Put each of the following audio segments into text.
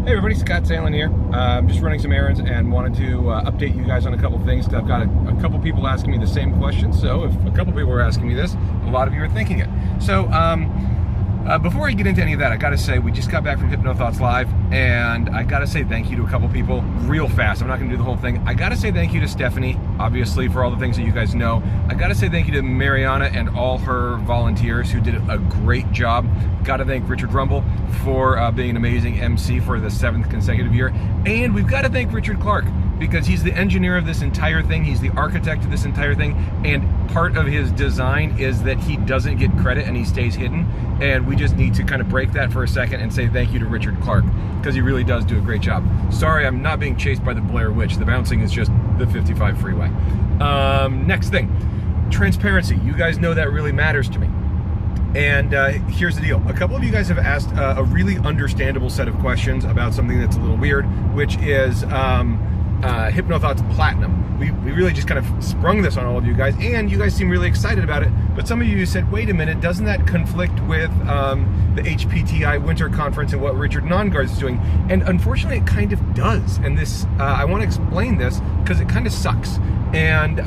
Hey everybody, Scott Salen here. I'm just running some errands and wanted to update you guys on a couple things. I've got a couple people asking me the same question, so if a couple people are asking me this, a lot of you are thinking it. So before I get into any of that, I gotta say, we just got back from HypnoThoughts Live, and I gotta say thank you to a couple people real fast. I'm not gonna do the whole thing. I gotta say thank you to Stephanie, obviously, for all the things that you guys know. I gotta say thank you to Mariana and all her volunteers who did a great job. Gotta thank Richard Rumble for being an amazing MC for the 7th consecutive year. And we've gotta thank Richard Clark, because he's the engineer of this entire thing. He's the architect of this entire thing. And part of his design is that he doesn't get credit and he stays hidden. And we just need to kind of break that for a second and say thank you to Richard Clark, because he really does do a great job. Sorry, I'm not being chased by the Blair Witch. The bouncing is just the 55 freeway. Next thing, transparency. You guys know that really matters to me. And here's the deal. A couple of you guys have asked a really understandable set of questions about something that's a little weird, which is HypnoThoughts Platinum. We really just kind of sprung this on all of you guys, and you guys seem really excited about it, but some of you said, wait a minute, doesn't that conflict with the HPTI Winter Conference and what Richard Nongard is doing? And unfortunately, it kind of does. And this, I want to explain this because it kind of sucks. And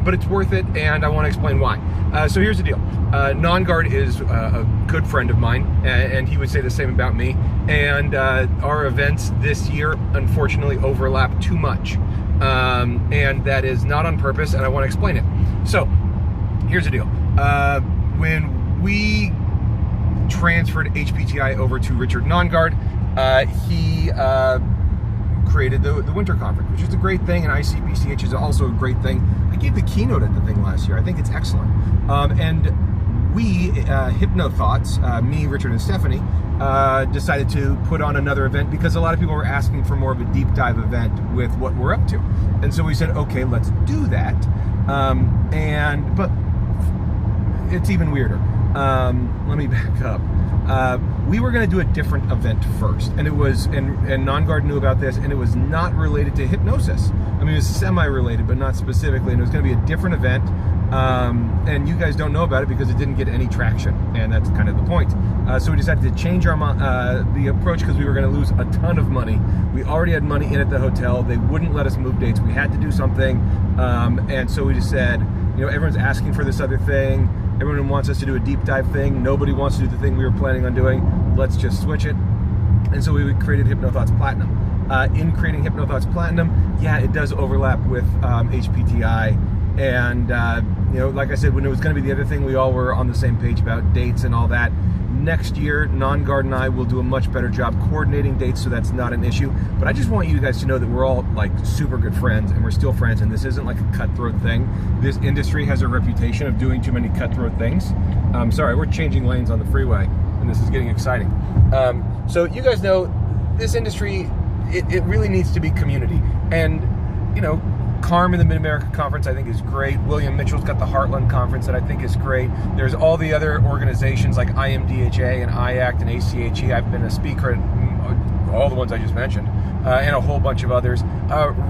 but it's worth it, and I want to explain why. So here's the deal. Nongard is a good friend of mine, and he would say the same about me. And our events this year, unfortunately, overlap too much. And that is not on purpose, and I want to explain it. So here's the deal. When we transferred HPTI over to Richard Nongard, he created the Winter Conference, which is a great thing, and ICBCH is also a great thing. I gave the keynote at the thing last year. I think it's excellent. And we, HypnoThoughts, me, Richard, and Stephanie, decided to put on another event because a lot of people were asking for more of a deep dive event with what we're up to. And so we said, okay, let's do that. But it's even weirder. Let me back up. We were going to do a different event first, and it was, and Nongard knew about this, and it was not related to hypnosis. I mean, it was semi-related, but not specifically, and it was going to be a different event, and you guys don't know about it because it didn't get any traction, and that's kind of the point. So we decided to change the approach because we were going to lose a ton of money. We already had money in at the hotel. They wouldn't let us move dates. We had to do something, and so we just said, you know, everyone's asking for this other thing. Everyone wants us to do a deep dive thing. Nobody wants to do the thing we were planning on doing. Let's just switch it. And so we created HypnoThoughts Platinum. In creating HypnoThoughts Platinum, yeah, it does overlap with HPTI. And, you know, like I said, when it was going to be the other thing, we all were on the same page about dates and all that. Next year, Nongard and I will do a much better job coordinating dates, so that's not an issue. But I just want you guys to know that we're all like super good friends, and we're still friends, and this isn't like a cutthroat thing. This industry has a reputation of doing too many cutthroat things. Sorry, we're changing lanes on the freeway, and this is getting exciting. So you guys know, this industry, it really needs to be community. And, you know, Carm in the Mid-America Conference, I think, is great. William Mitchell's got the Heartland Conference that I think is great. There's all the other organizations like IMDHA and IACT and ACHE. I've been a speaker at all the ones I just mentioned, and a whole bunch of others.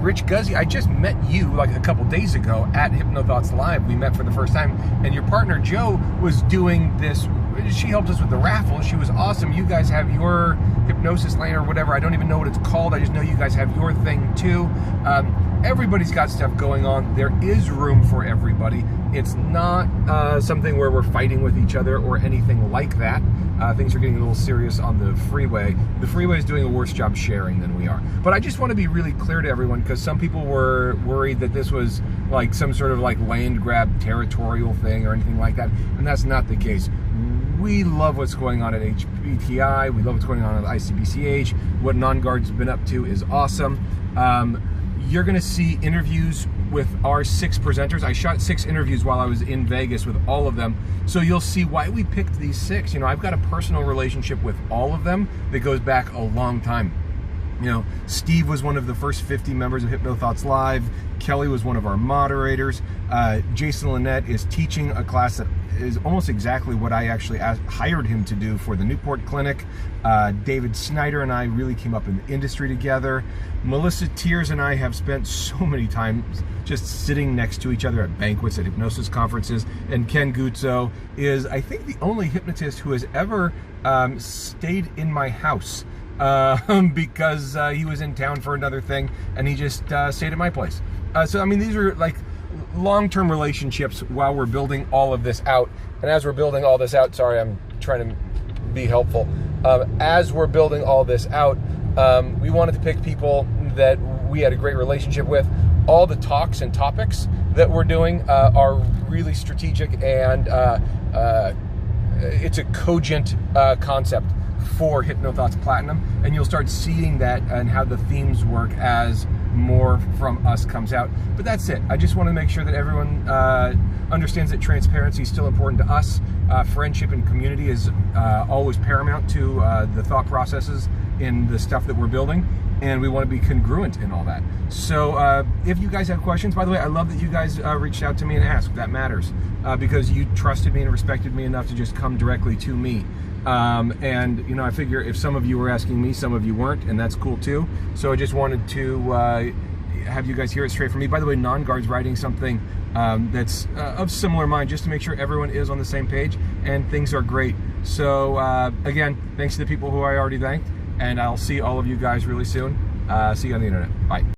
Rich Guzzi, I just met you like a couple days ago at HypnoThoughts Live. We met for the first time, and your partner Joe was doing this. She helped us with the raffle. She was awesome. You guys have your hypnosis lane or whatever. I don't even know what it's called. I just know you guys have your thing too. Everybody's got stuff going on. There is room for everybody. It's not something where we're fighting with each other or anything like that. Things are getting a little serious on the freeway. The freeway is doing a worse job sharing than we are. But I just want to be really clear to everyone, because some people were worried that this was like some sort of like land grab territorial thing or anything like that, and that's not the case. We love what's going on at HPTI. We love what's going on at ICBCH. What Nongard's been up to is awesome. You're going to see interviews with our 6 presenters. I shot 6 interviews while I was in Vegas with all of them. So you'll see why we picked these 6. You know, I've got a personal relationship with all of them that goes back a long time. You know, Steve was one of the first 50 members of HypnoThoughts Live. Kelly was one of our moderators. Jason Lynette is teaching a class that is almost exactly what I actually hired him to do for the Newport Clinic. David Snyder and I really came up in the industry together. Melissa Tears and I have spent so many times just sitting next to each other at banquets, at hypnosis conferences. And Ken Guzzo is, I think, the only hypnotist who has ever stayed in my house because he was in town for another thing, and he just stayed at my place. So I mean, these are like long-term relationships while we're building all of this out. And as we're building all this out, sorry, I'm trying to be helpful. As we're building all this out, we wanted to pick people that we had a great relationship with. All the talks and topics that we're doing are really strategic, and it's a cogent concept for HypnoThoughts Platinum, and you'll start seeing that and how the themes work as more from us comes out. But that's it. I just want to make sure that everyone understands that transparency is still important to us. Friendship and community is always paramount to the thought processes in the stuff that we're building, and we want to be congruent in all that. So if you guys have questions, by the way, I love that you guys reached out to me and asked. That matters because you trusted me and respected me enough to just come directly to me. And you know, I figure if some of you were asking me, some of you weren't, and that's cool too. So I just wanted to have you guys hear it straight from me. By the way, Non-Guard's writing something that's of similar mind, just to make sure everyone is on the same page and things are great. So again, thanks to the people who I already thanked, and I'll see all of you guys really soon. See you on the internet. Bye.